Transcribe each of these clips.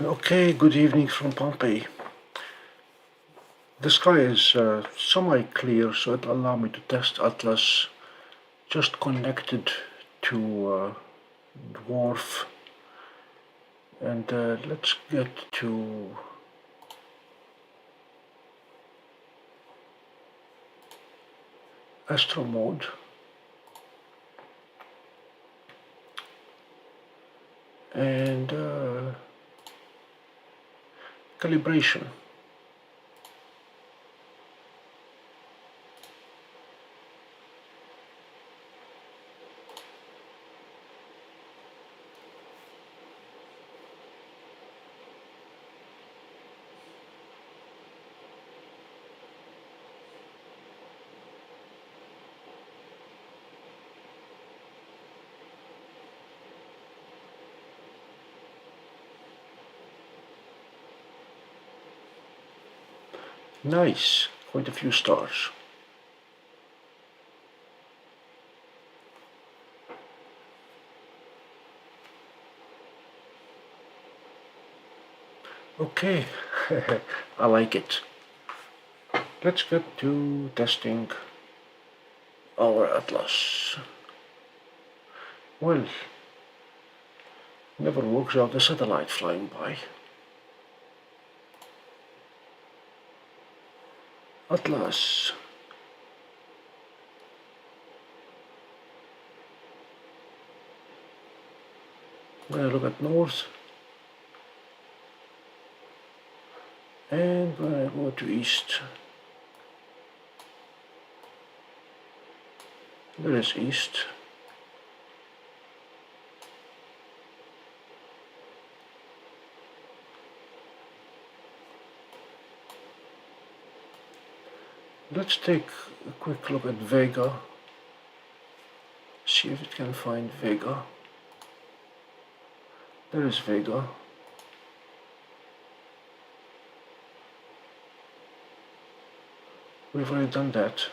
Okay, good evening from Pompey. The sky is semi-clear, so it allows me to test Atlas just connected to DWARF. And let's get to Astro mode. And calibration. Nice, quite a few stars. Okay, I like it. Let's get to testing our Atlas. Well, never works out a satellite flying by. Atlas. I'm going to look at north. And when I go to east, there is east. Let's take a quick look at Vega. See if it can find Vega. There is Vega. We've already done that.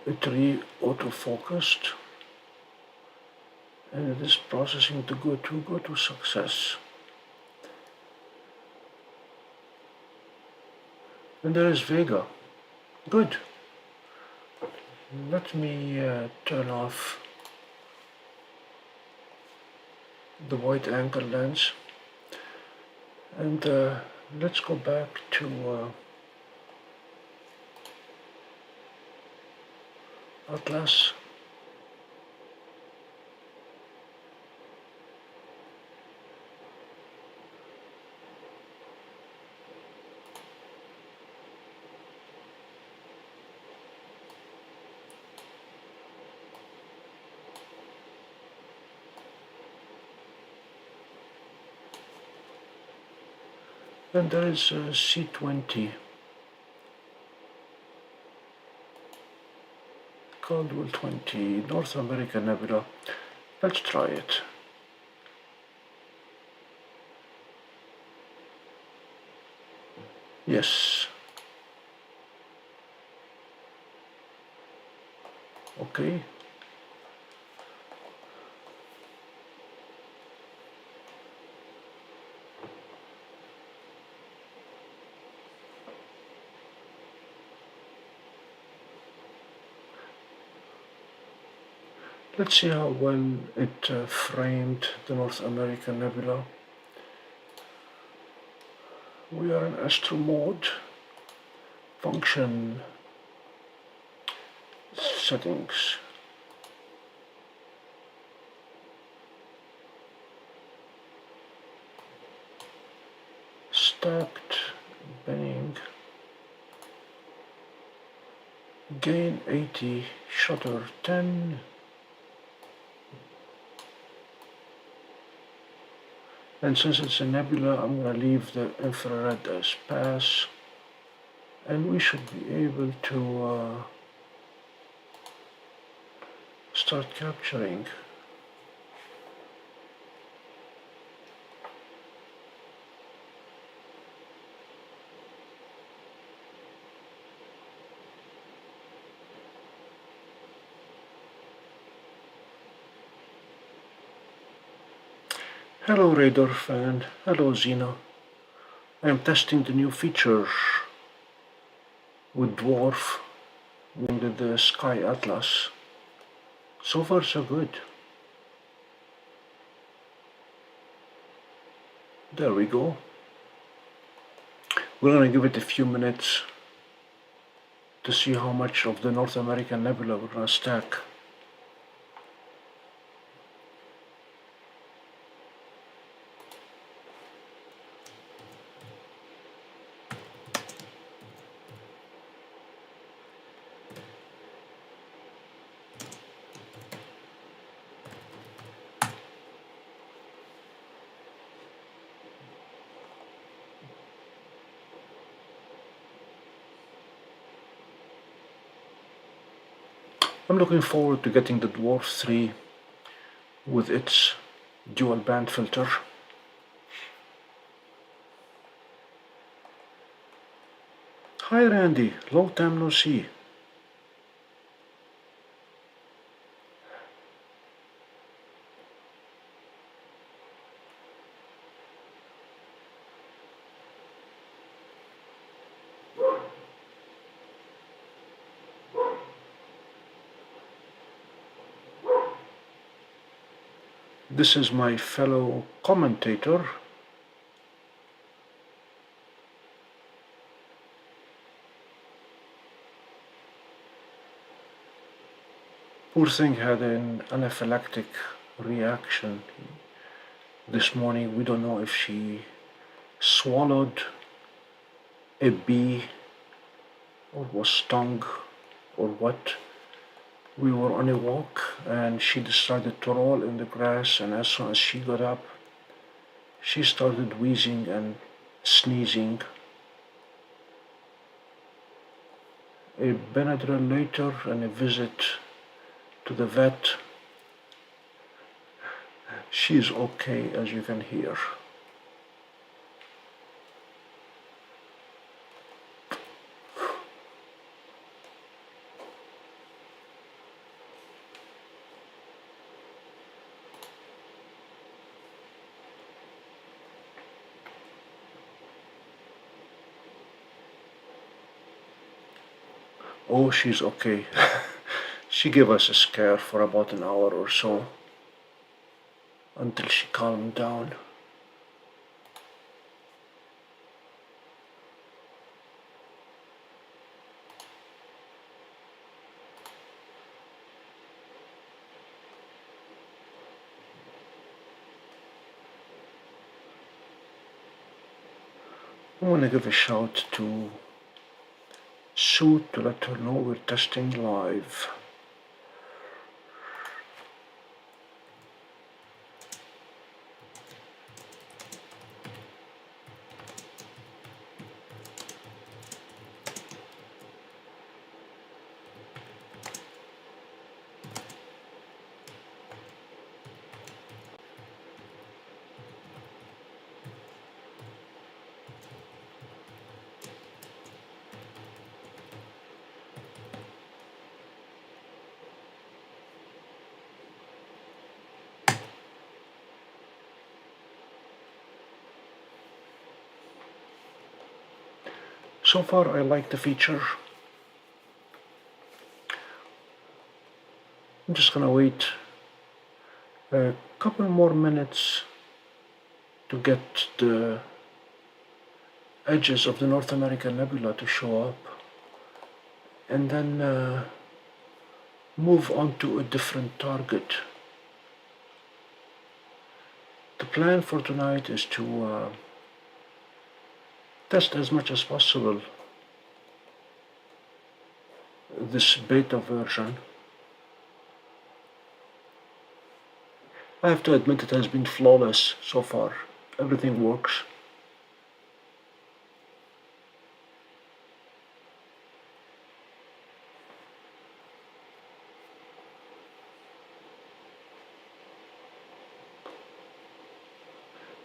It auto-focused and it is processing to go to success. And there is Vega. Good. Let me turn off the wide angle lens and let's go back to Atlas. And there is C20. Caldwell 20, North America Nebula. Let's try it. Yes. Okay. Let's see how well it framed the North American Nebula. We are in Astro mode, function settings. stacked, binning, gain 80, shutter 10, and since it's a nebula, I'm going to leave the infrared as pass, and we should be able to start capturing. Hello radar fan, hello Xena. I am testing the new feature with DWARF, with the Sky Atlas. So far so good. There we go. We're gonna give it a few minutes to see how much of the North American nebula we're gonna stack. I'm looking forward to getting the DWARF 3 with its dual band filter. Hi Randy, long time no see. This is my fellow commentator. Poor thing had an anaphylactic reaction this morning. We don't know if she swallowed a bee or was stung or what. We were on a walk and she decided to roll in the grass, and as soon as she got up, she started wheezing and sneezing. A Benadryl later and a visit to the vet. She's okay, as you can hear. Oh, she's okay. She gave us a scare for about an hour or so until she calmed down. I want to give a shout to Sue to let her know we're testing live. So far I like the feature. I'm just gonna wait a couple more minutes to get the edges of the North American Nebula to show up, and then move on to a different target. The plan for tonight is to test as much as possible this beta version. I have to admit it has been flawless so far. Everything works.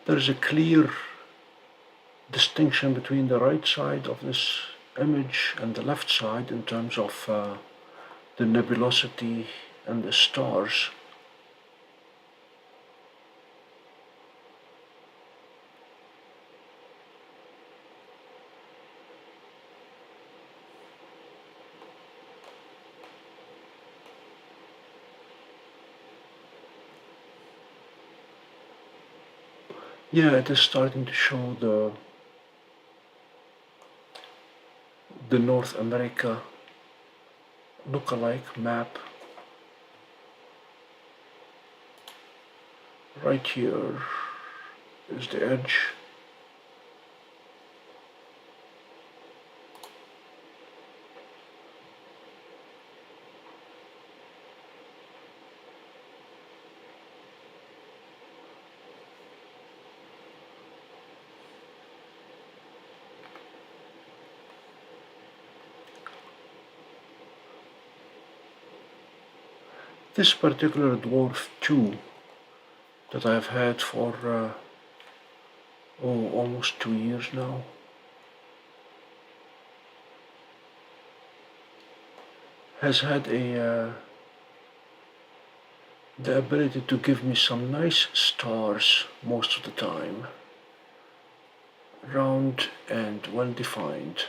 There is a clear distinction between the right side of this image and the left side in terms of the nebulosity and the stars. Yeah, it is starting to show the North America look-alike map. Right here is the edge. This particular dwarf 2 that I've had for almost 2 years now has had the ability to give me some nice stars most of the time, round and well defined.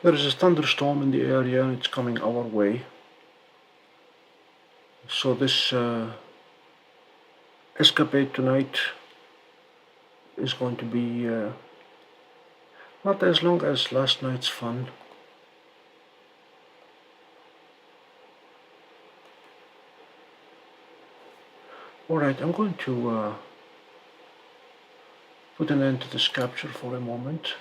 There is a thunderstorm in the area and it's coming our way. So this escapade tonight is going to be not as long as last night's fun. Alright, I'm going to put an end to this capture for a moment.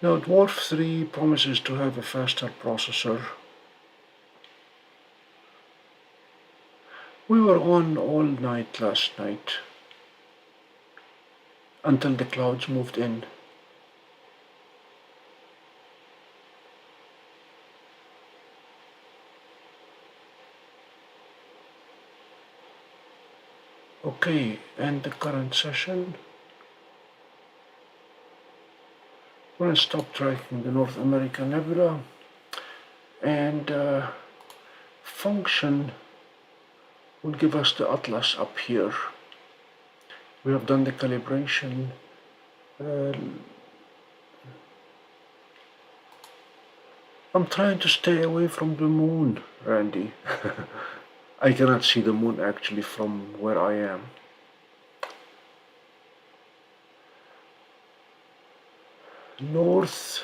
Now, Dwarf 3 promises to have a faster processor. We were on all night last night until the clouds moved in. Okay, and the current session. We're going to stop tracking the North American nebula and function will give us the atlas up here. We have done the calibration. I'm trying to stay away from the moon, Randy. I cannot see the moon actually from where I am. North.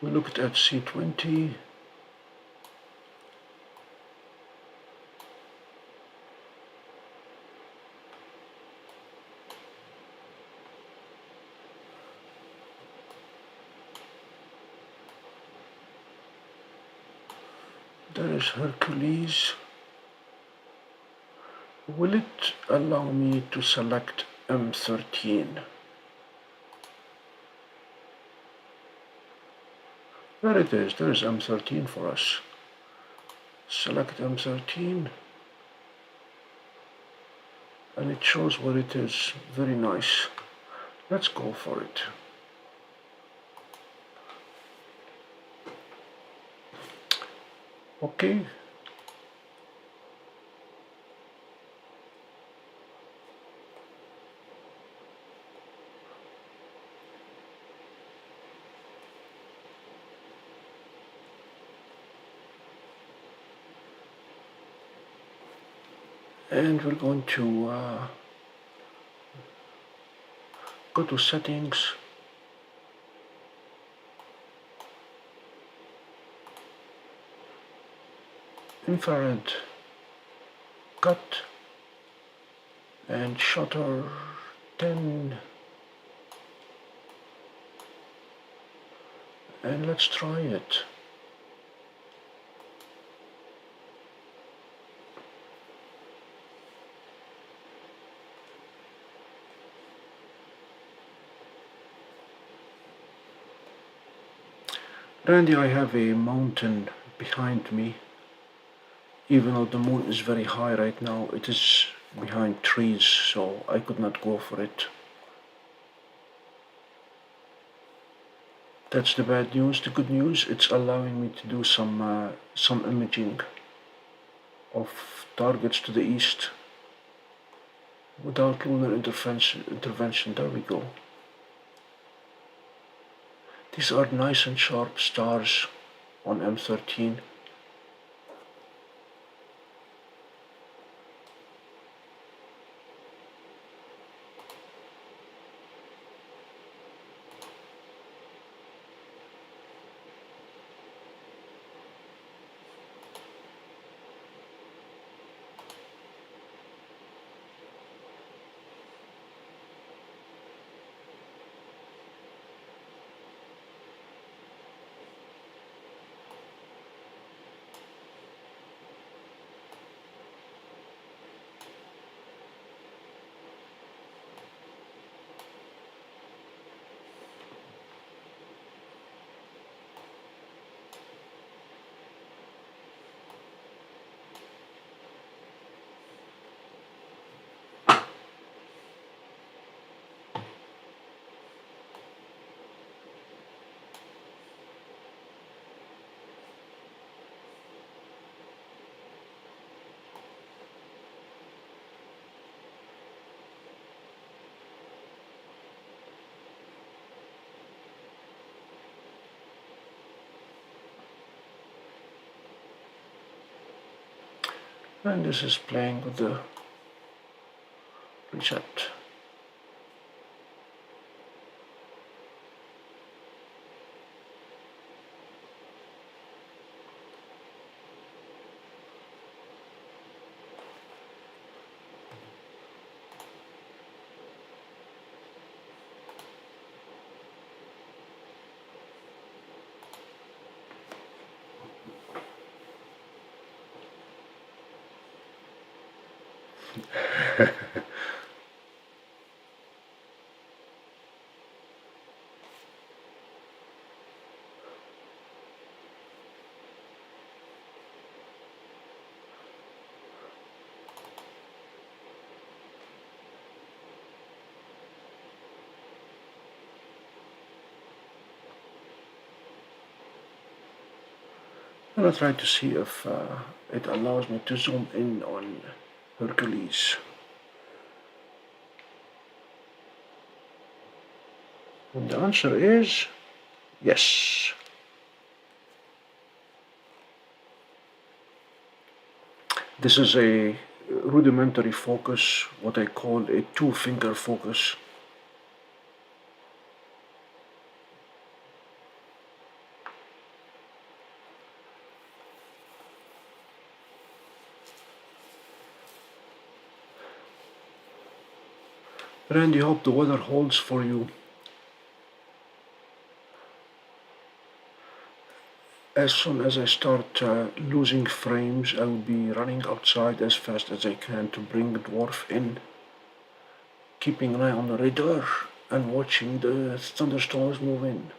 We looked at C20. There is Hercules. Will it allow me to select M13? There it is, there is M13 for us. select M13, and it shows where it is. Very nice. Let's go for it. Okay. And we're going to go to settings, infrared cut, and shutter 10, and let's try it. Randy, I have a mountain behind me. Even though the moon is very high right now, it is behind trees, so I could not go for it. That's the bad news. The good news, it's allowing me to do some imaging of targets to the east without lunar intervention. There we go. These are nice and sharp stars on M13. And this is playing with the reset. And I'll try to see if it allows me to zoom in on Hercules. And the answer is yes. This is a rudimentary focus, what I call a two-finger focus. Randy, hope the weather holds for you. As soon as I start losing frames, I will be running outside as fast as I can to bring the DWARF in, keeping an eye on the radar and watching the thunderstorms move in.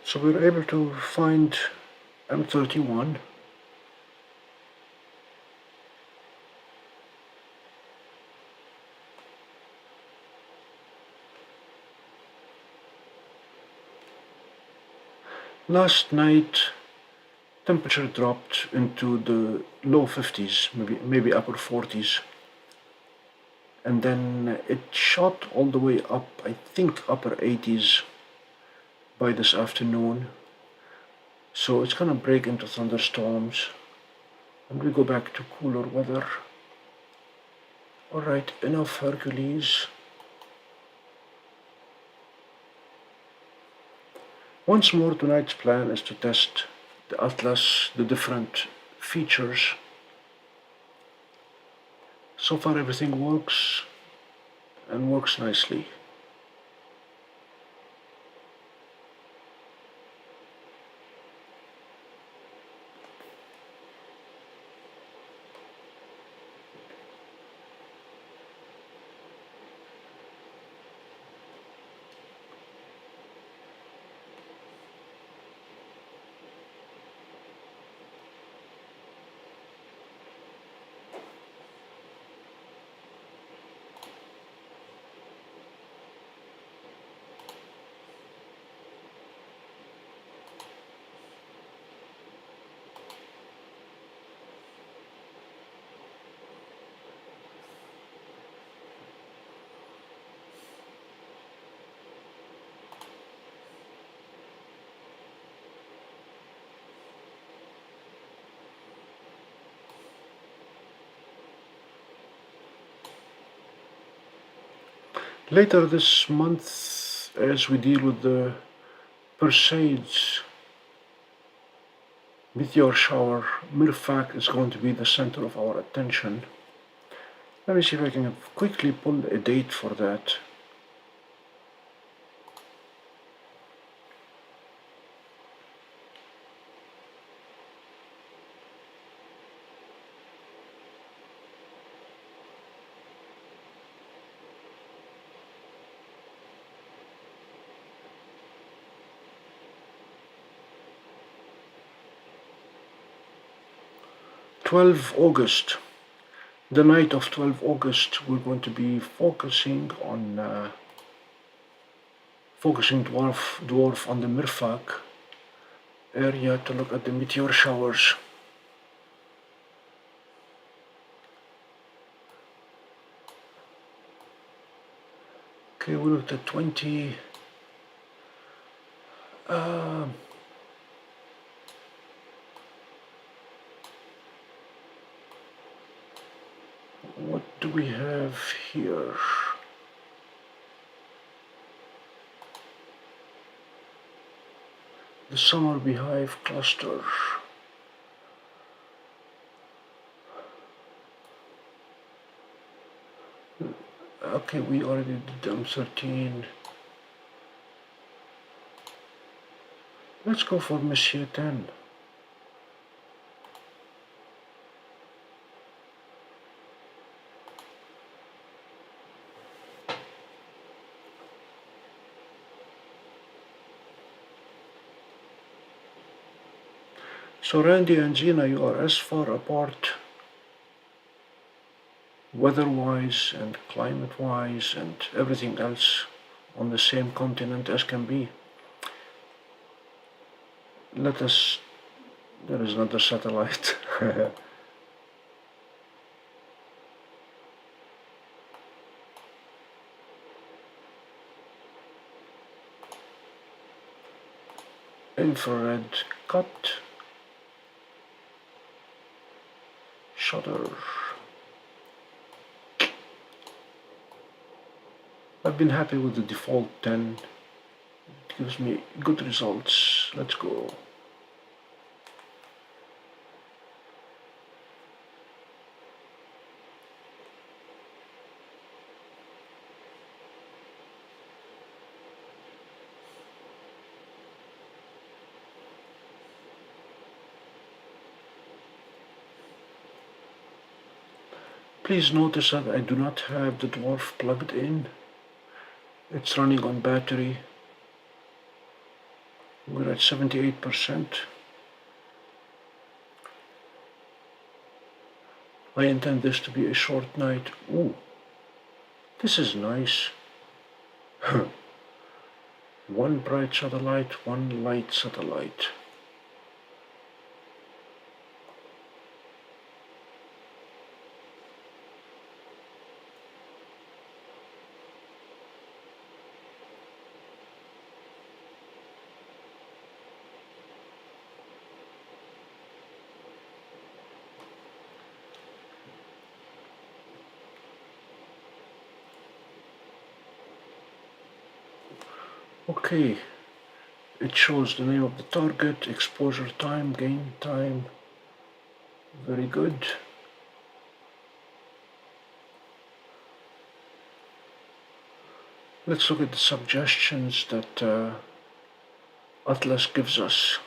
So we were able to find M31. Last night temperature dropped into the low 50s, maybe upper 40s, and then it shot all the way up, I think upper 80s by this afternoon. So it's gonna break into thunderstorms and we go back to cooler weather. Alright, enough Hercules. Once more, tonight's plan is to test the atlas, the different features. So far everything works and works nicely. Later this month, as we deal with the Perseids meteor shower, Mirfak is going to be the center of our attention. Let me see if I can quickly pull a date for that. August, the night of 12 August, we're going to be focusing on dwarf on the Mirfak area to look at the meteor showers. Okay, we looked at 20. What do we have here? The summer beehive cluster. Okay, we already did M13. Let's go for Messier 10. So Randy and Gina, you are as far apart weather-wise and climate-wise and everything else on the same continent as can be. Let us, there is another satellite. Infrared cut. Shutter. I've been happy with the default 10. It gives me good results. Let's go. Please notice that I do not have the dwarf plugged in. It's running on battery. We're at 78%. I intend this to be a short night. Ooh, this is nice. One bright satellite, one light satellite. Okay, it shows the name of the target, exposure time, gain time. Very good. Let's look at the suggestions that Atlas gives us.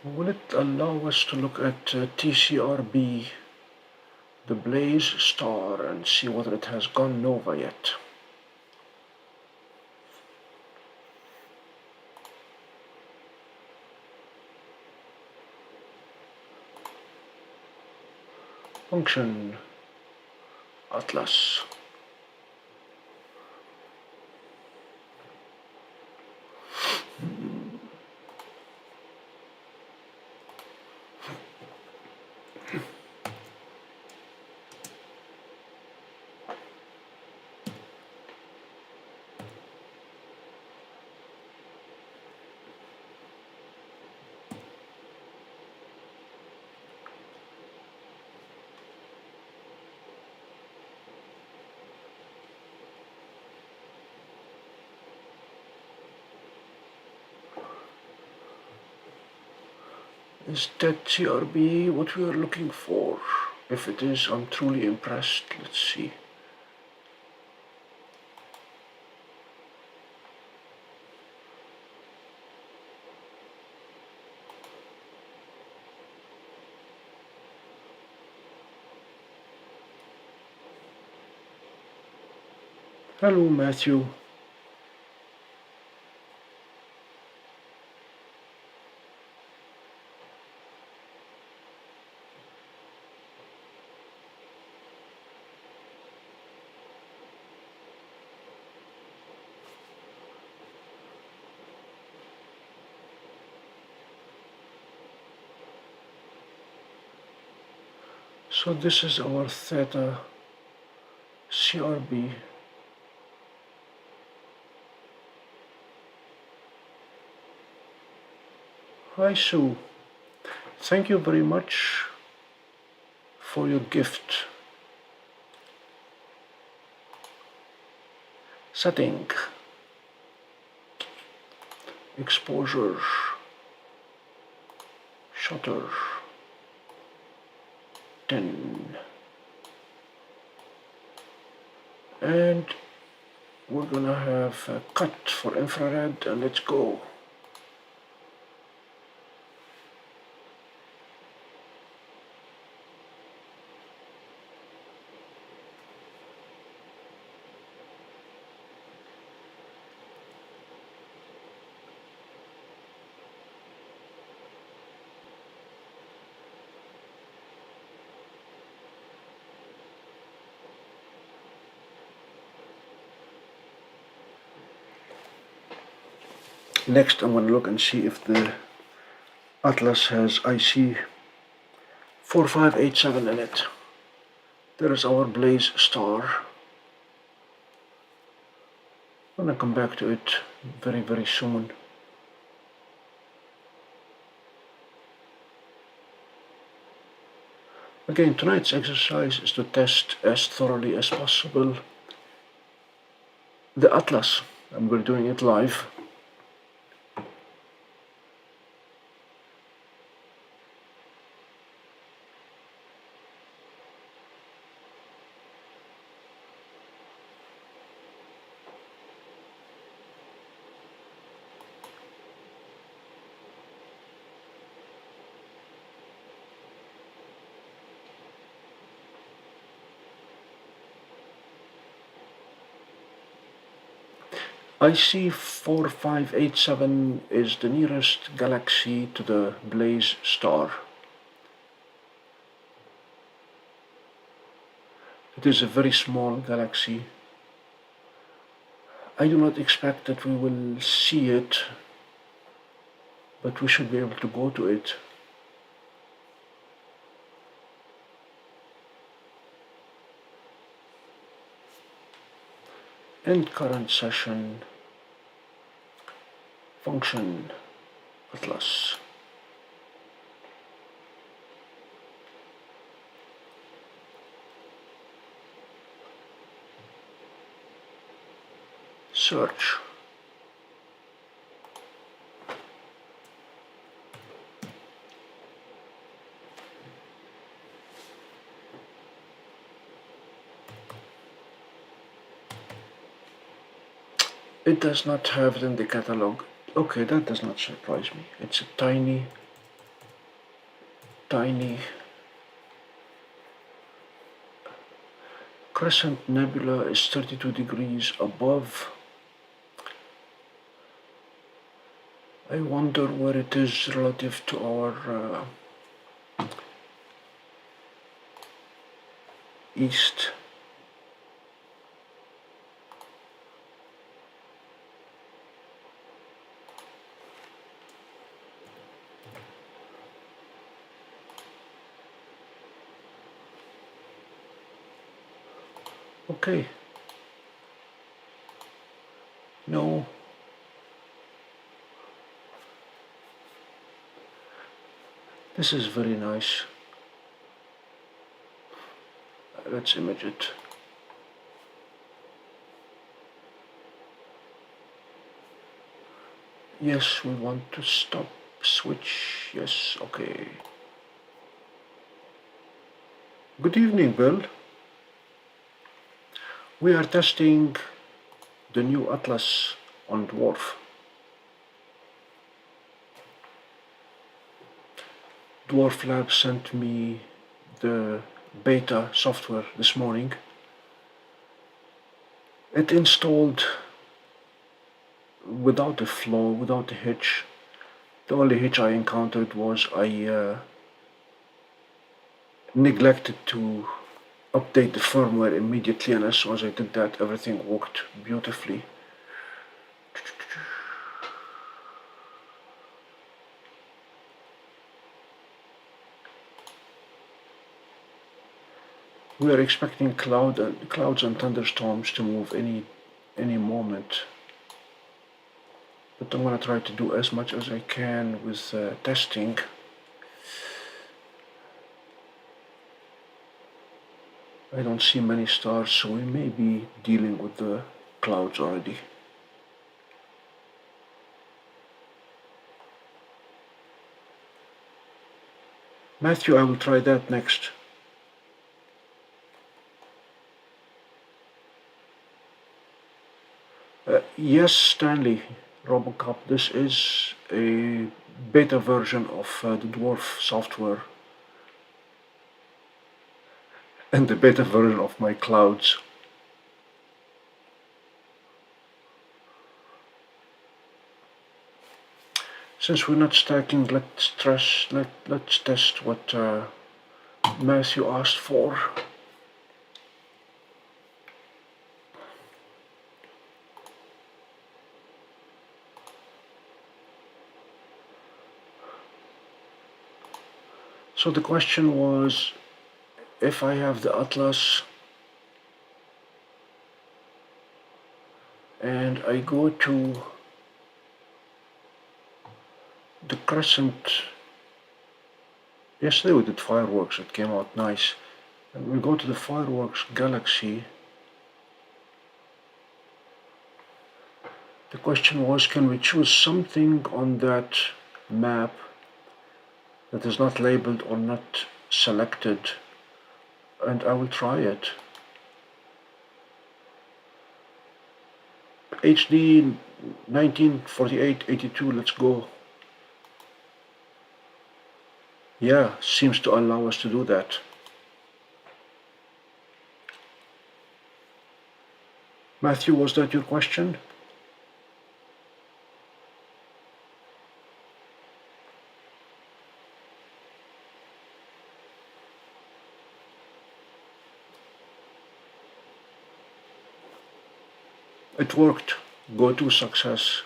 Will it allow us to look at TCRB, the blaze star, and see whether it has gone nova yet? Function Atlas. Is that CRB what we are looking for? If it is, I'm truly impressed. Let's see. Hello, Matthew. So this is our theta CRB. Hi Sue, thank you very much for your gift. Setting, exposure, shutter, 10. And we're gonna have a cut for infrared, and let's go. Next, I'm going to look and see if the Atlas has IC 4587 in it. There is our blaze star. I'm going to come back to it very, very soon. Again, tonight's exercise is to test as thoroughly as possible the Atlas, and we're doing it live. IC4587 is the nearest galaxy to the Blaze star. It is a very small galaxy. I do not expect that we will see it, but we should be able to go to it. End current session, function atlas. Search. It does not have it in the catalog. Okay, that does not surprise me. It's a tiny crescent nebula is 32 degrees above. I wonder where it is relative to our east. Okay. No. This is very nice. Let's image it. Yes, we want to stop, switch, yes, okay. Good evening, Bill. We are testing the new atlas on DWARF. DWARF Lab sent me the beta software this morning. It installed without a flaw, without a hitch. The only hitch I encountered was I neglected to update the firmware immediately, and as soon as I did that, everything worked beautifully. We are expecting clouds and thunderstorms to move any moment. But I'm going to try to do as much as I can with testing. I don't see many stars, so we may be dealing with the clouds already. Matthew, I will try that next. Yes, Stanley, Robocop, this is a beta version of the DWARF software and the beta version of my clouds. Since we're not stacking, let's test what Matthew asked for. So the question was, if I have the atlas and I go to the crescent, yesterday we did fireworks, it came out nice, and we go to the fireworks galaxy. The question was, can we choose something on that map that is not labeled or not selected, and I will try it. HD 1948-82, let's go. Yeah, seems to allow us to do that. Matthew, was that your question? It worked. Go to success.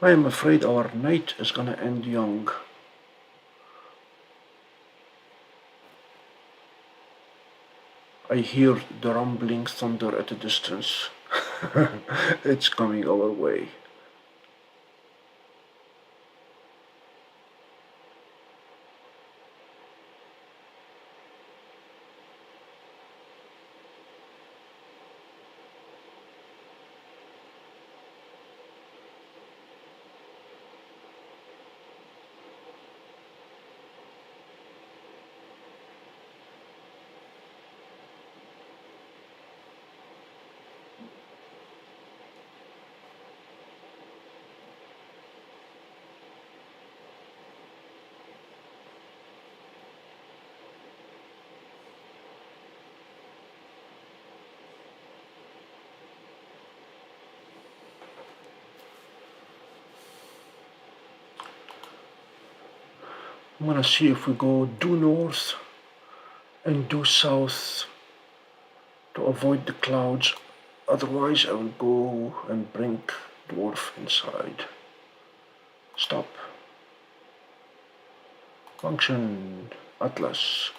I am afraid our night is gonna end young. I hear the rumbling thunder at a distance. It's coming our way. I'm gonna see if we go due north and due south to avoid the clouds. Otherwise, I will go and bring dwarf inside. Stop. Function Atlas.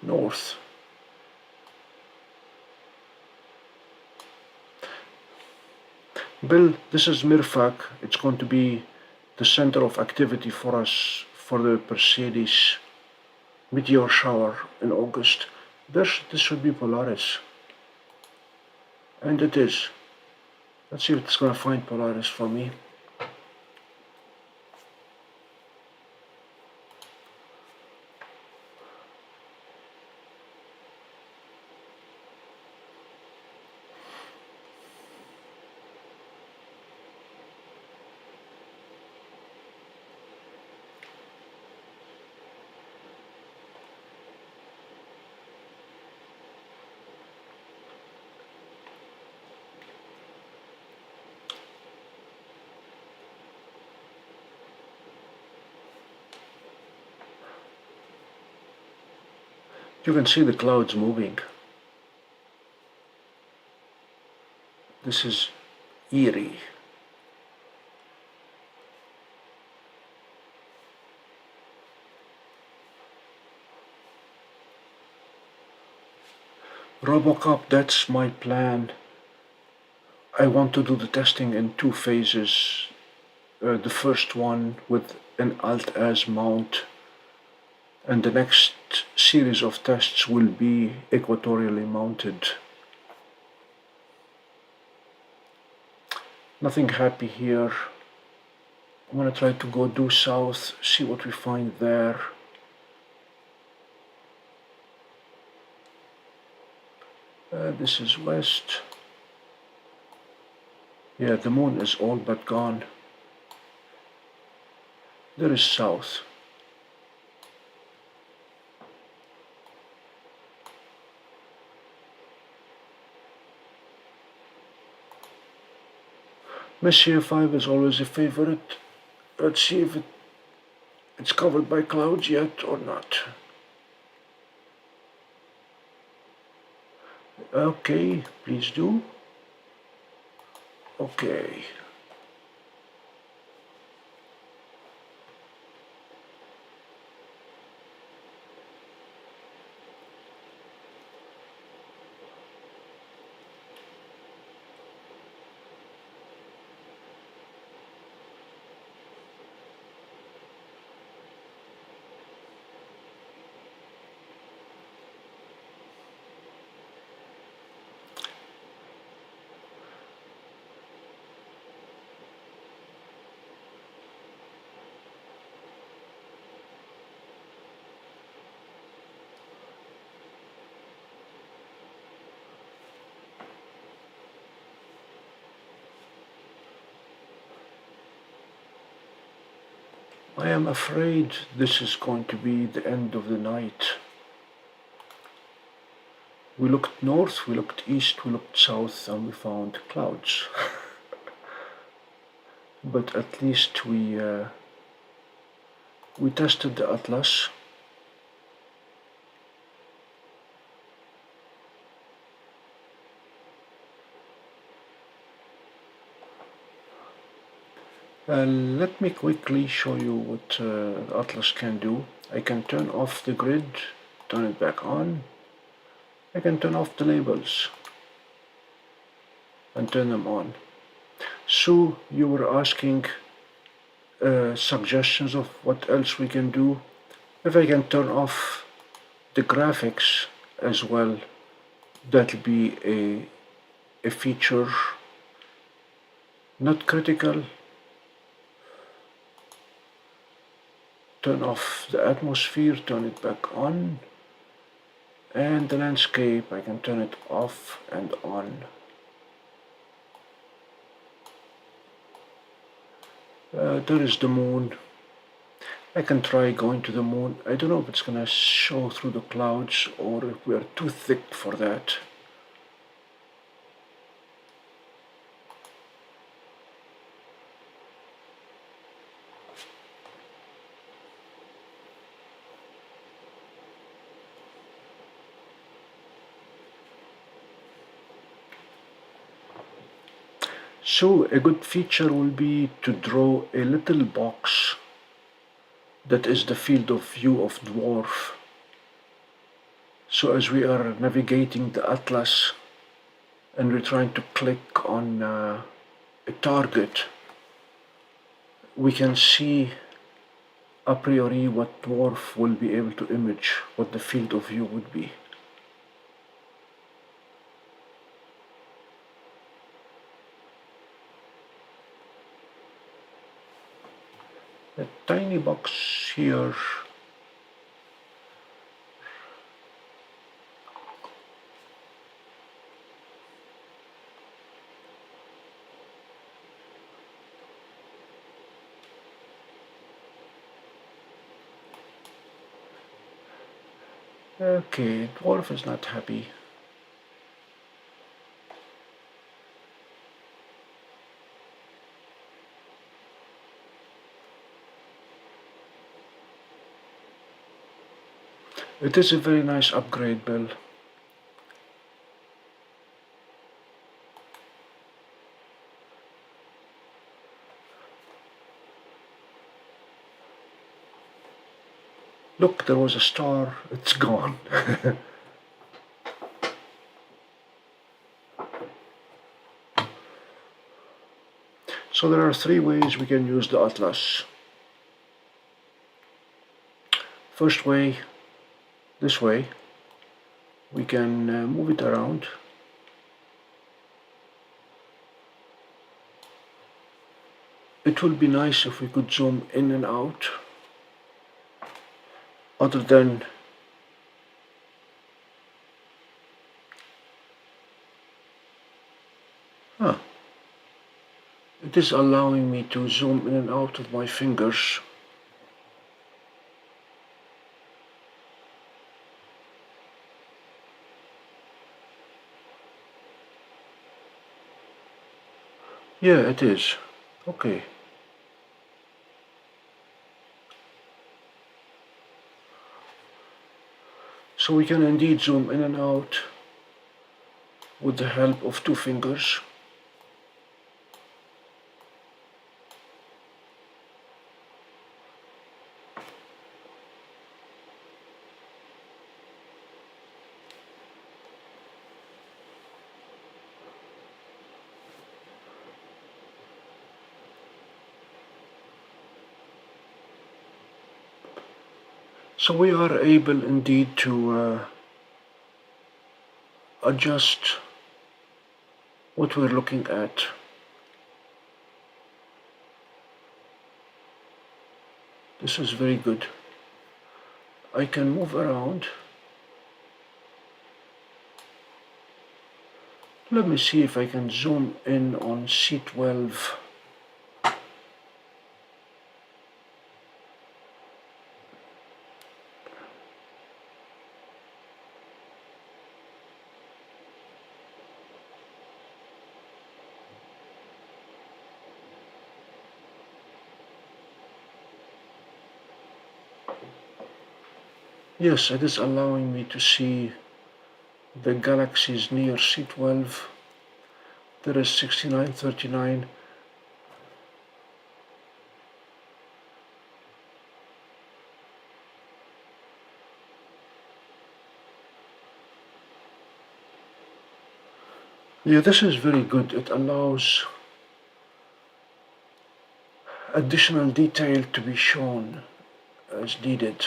North. Bill, this is Mirfak. It's going to be the center of activity for us for the Perseus meteor shower in August. This should be Polaris. And it is. Let's see if it's going to find Polaris for me. You can see the clouds moving. This is eerie. Robocop, that's my plan. I want to do the testing in two phases. The first one with an Alt-as mount, and the next series of tests will be equatorially mounted. Nothing happy here. I'm gonna try to go due south, see what we find there. This is west. Yeah, the moon is all but gone. There is south. Messier 5 is always a favorite. Let's see if it's covered by clouds yet or not. Okay, please do. Okay. I am afraid this is going to be the end of the night. We looked north, we looked east, we looked south, and we found clouds. But at least we tested the atlas. Let me quickly show you what the atlas can do. I can turn off the grid, turn it back on. I can turn off the labels and turn them on. So you were asking suggestions of what else we can do. If I can turn off the graphics as well, that'll be a feature not critical. Turn off the atmosphere, turn it back on, and the landscape I can turn it off and on. There is the moon. I can try going to the moon. I don't know if it's gonna show through the clouds or if we are too thick for that. So a good feature will be to draw a little box that is the field of view of DWARF. So as we are navigating the atlas and we're trying to click on a target, we can see a priori what DWARF will be able to image, what the field of view would be. A tiny box here. Okay, dwarf is not happy. It is a very nice upgrade, Bill. Look, there was a star, it's gone. So there are three ways we can use the atlas. First way, this way, we can move it around. It would be nice if we could zoom in and out, other than it is allowing me to zoom in and out with my fingers. Yeah, it is. Okay. So we can indeed zoom in and out with the help of two fingers. So we are able indeed to adjust what we're looking at. This is very good. I can move around. Let me see if I can zoom in on C12. Yes, it is allowing me to see the galaxies near C12. There is 6939. Yeah, this is very good. It allows additional detail to be shown as needed.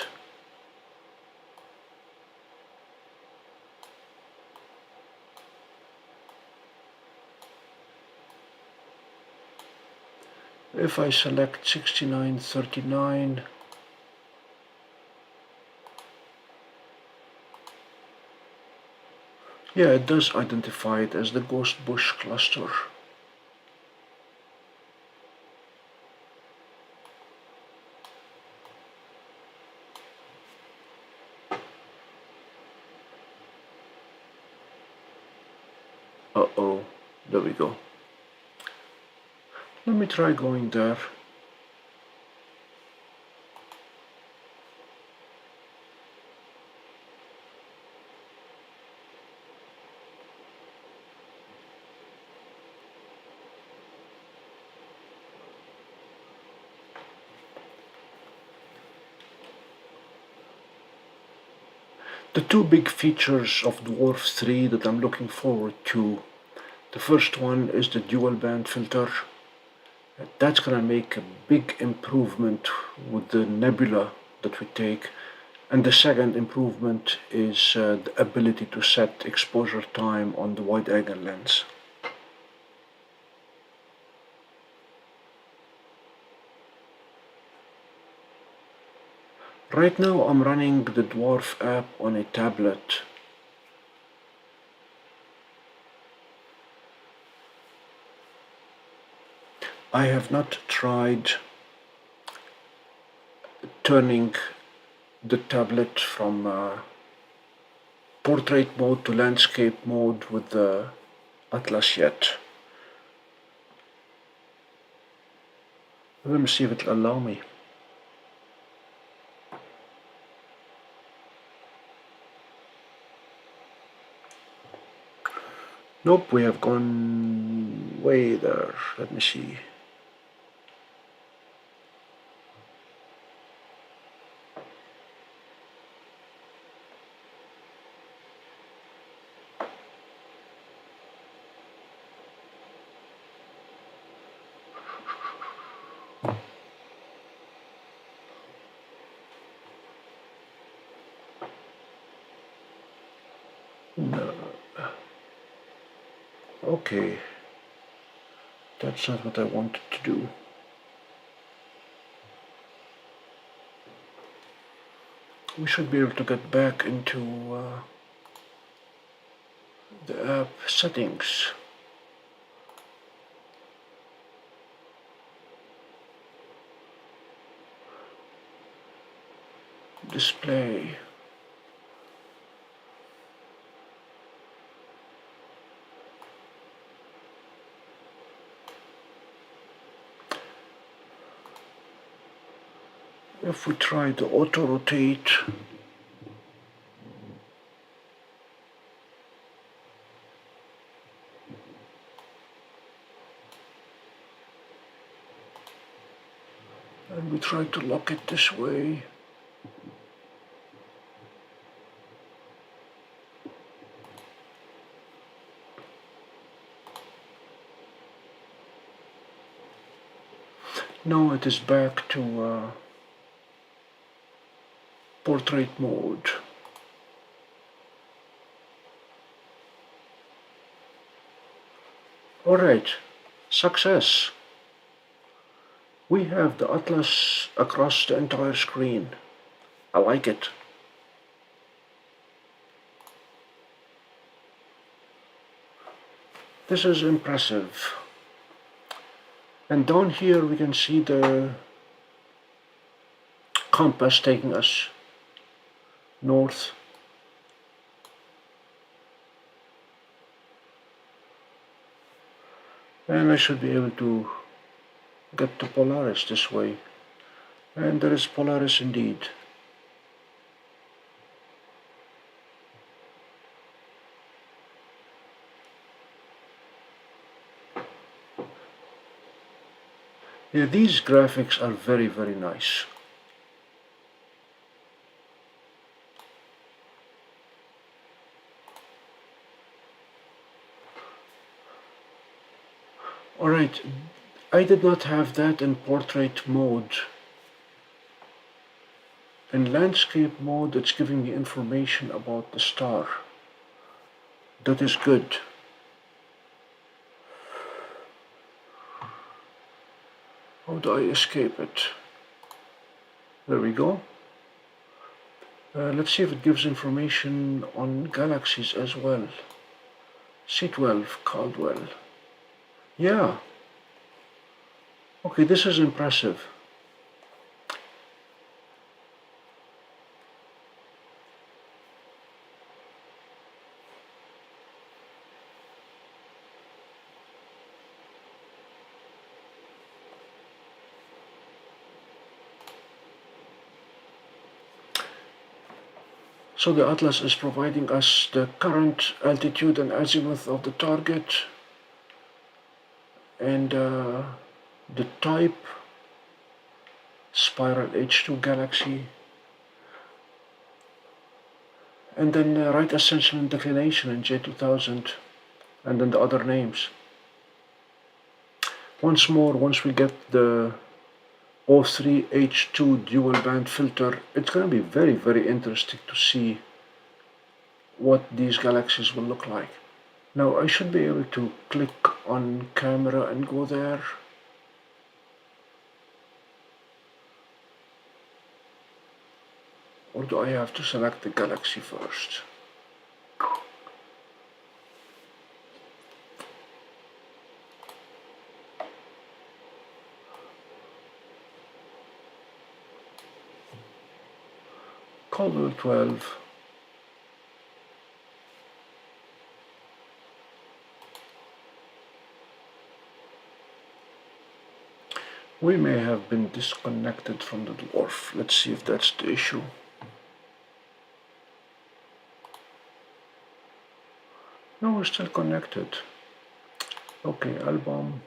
If I select 6939, yeah, it does identify it as the Ghost Bush cluster. Uh-oh, there we go. Let me try going there. The two big features of DWARF 3 that I'm looking forward to, the first one is the dual band filter. That's gonna make a big improvement with the nebula that we take. And the second improvement is the ability to set exposure time on the wide angle lens. Right now I'm running the DWARF app on a tablet. I have not tried turning the tablet from portrait mode to landscape mode with the Atlas yet. Let me see if it'll allow me. Nope, we have gone way there. Let me see. No. Okay, that's not what I wanted to do. We should be able to get back into the app settings. Display. If we try the auto rotate, and we try to lock it this way, now it is back to portrait mode. Alright, success. We have the Atlas across the entire screen. I like it. This is impressive. And down here we can see the compass taking us north. And I should be able to get to Polaris this way. And there is Polaris indeed. Yeah, these graphics are very, very nice. Alright, I did not have that in portrait mode. In landscape mode, it's giving me information about the star. That is good. How do I escape it? There we go. Let's see if it gives information on galaxies as well. C12, Caldwell. Yeah. Okay, this is impressive. So the atlas is providing us the current altitude and azimuth of the target, and the type, spiral H2 galaxy, and then right ascension and declination in J2000, and then the other names. Once more, once we get the O3 H2 dual band filter, it's going to be very, very interesting to see what these galaxies will look like. Now I should be able to click on camera and go there. Or do I have to select the galaxy first? Caldwell 12. We may have been disconnected from the dwarf. Let's see if that's the issue. No, we're still connected. Okay, album,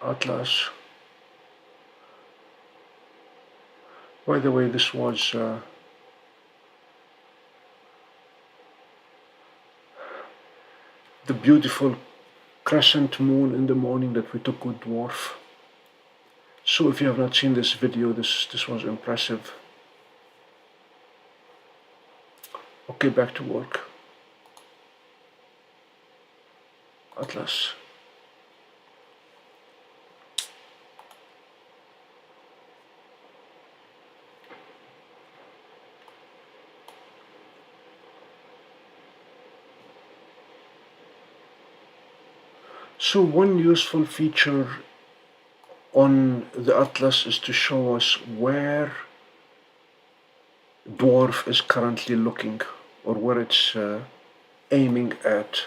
atlas. By the way, this was the beautiful crescent moon in the morning that we took with dwarf. So if you have not seen this video, this was impressive. Okay, back to work. Atlas. So one useful feature on the atlas is to show us where dwarf is currently looking, or where it's aiming at.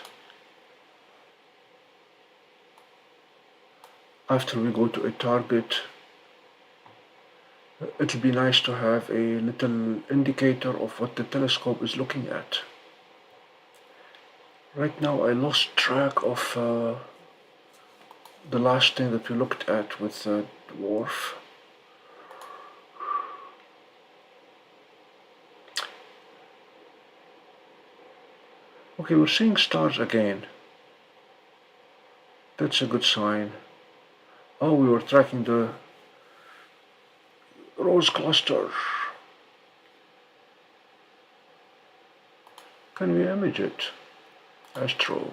After we go to a target, it'll be nice to have a little indicator of what the telescope is looking at. Right now I lost track of the last thing that we looked at with dwarf. Okay, we're seeing stars again. That's a good sign. Oh, we were tracking the rose cluster. Can we image it? Astro.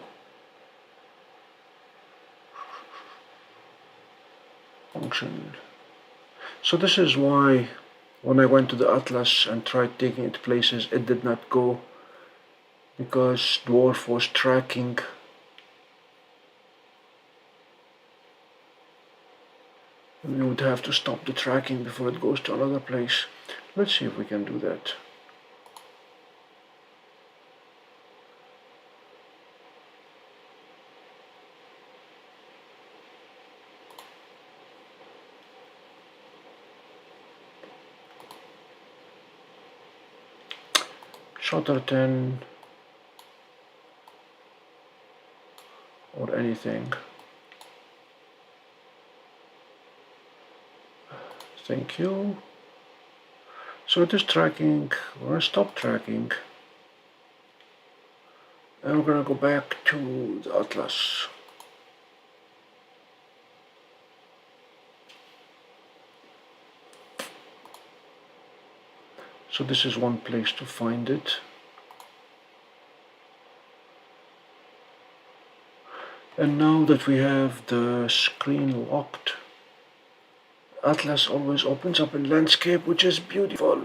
Function. So this is why when I went to the atlas and tried taking it places, it did not go, because dwarf was tracking we would have to stop the tracking before it goes to another place. Let's see if we can do that. Shutter 10 or anything. Thank you. So it is tracking. We're going to stop tracking. And we're going to go back to the atlas. So this is one place to find it. And now that we have the screen locked, Atlas always opens up in landscape, which is beautiful.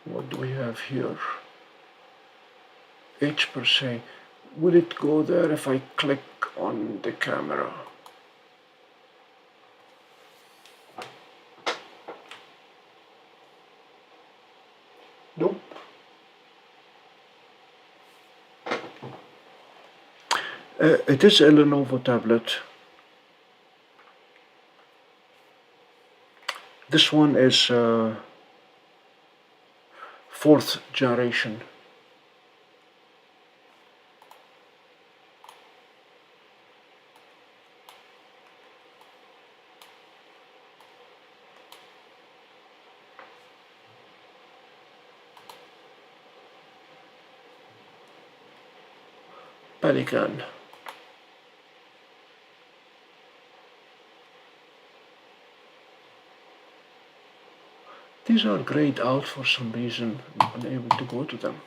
What do we have here? H per se. Will it go there if I click on the camera? Nope. It is a Lenovo tablet. This one is fourth generation. Pelican. These are grayed out for some reason. I'm unable to go to them.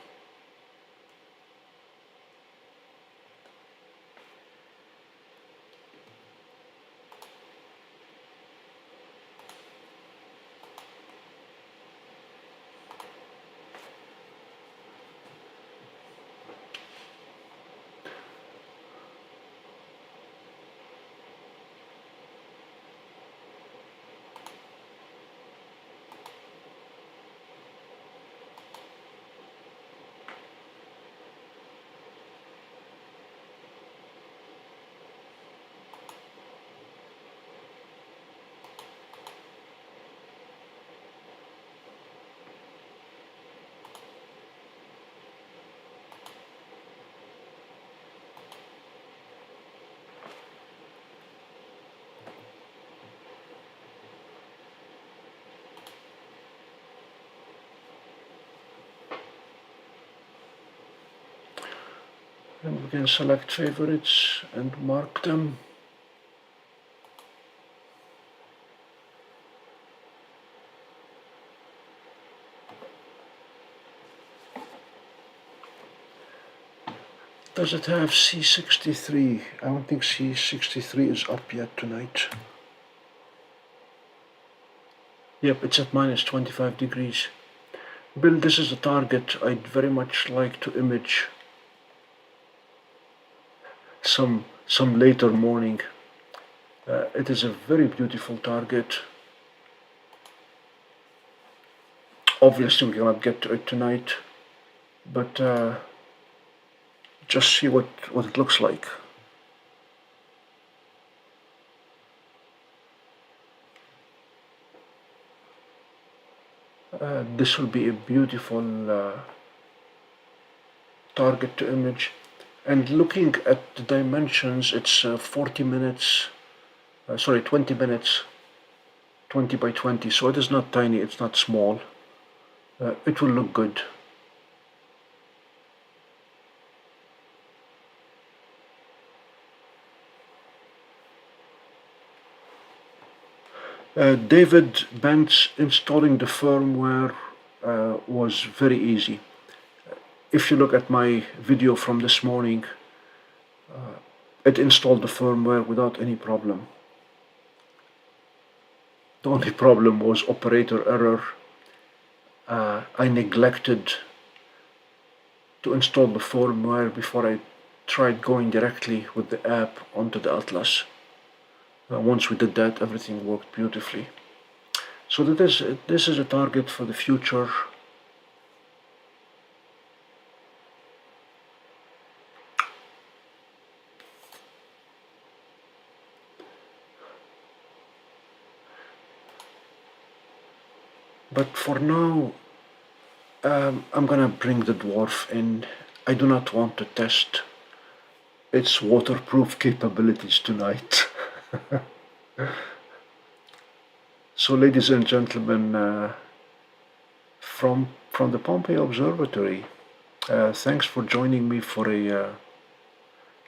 And we can select favorites and mark them. Does it have C63? I don't think C63 is up yet tonight. Yep, it's at minus 25 degrees. Bill, this is a target I'd very much like to image some later morning. It is a very beautiful target. Obviously we cannot get to it tonight, but just see what it looks like. This will be a beautiful target to image. And looking at the dimensions, it's 20 minutes, 20 by 20, so it is not tiny, it's not small. It will look good. David Bent's installing the firmware was very easy. If you look at my video from this morning, it installed the firmware without any problem. The only problem was operator error. I neglected to install the firmware before I tried going directly with the app onto the Atlas. Once we did that, everything worked beautifully. So this is a target for the future. But for now, I'm gonna bring the dwarf in. I do not want to test its waterproof capabilities tonight. So, ladies and gentlemen, from the Pompey Observatory, thanks for joining me for a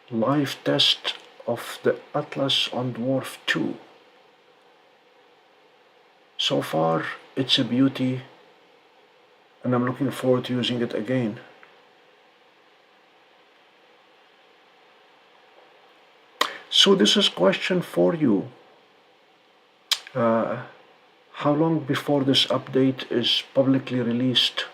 live test of the Atlas on Dwarf 2. So far, it's a beauty, and I'm looking forward to using it again. So this is a question for you. How long before this update is publicly released?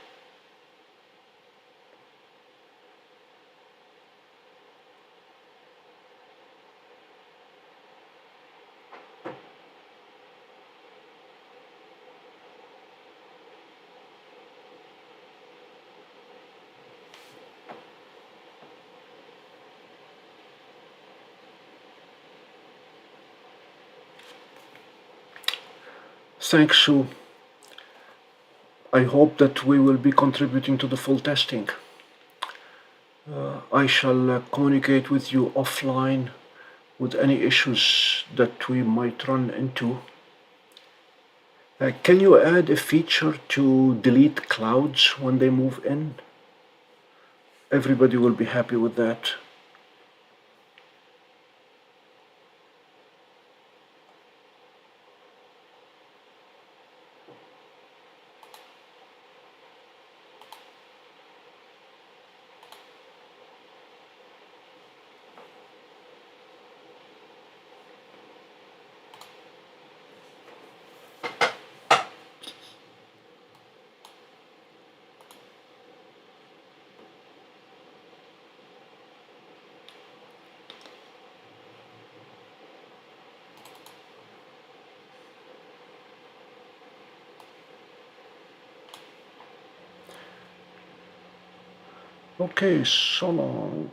Thanks, Sue. I hope that we will be contributing to the full testing. I shall communicate with you offline with any issues that we might run into. Can you add a feature to delete clouds when they move in? Everybody will be happy with that. Okay, so long.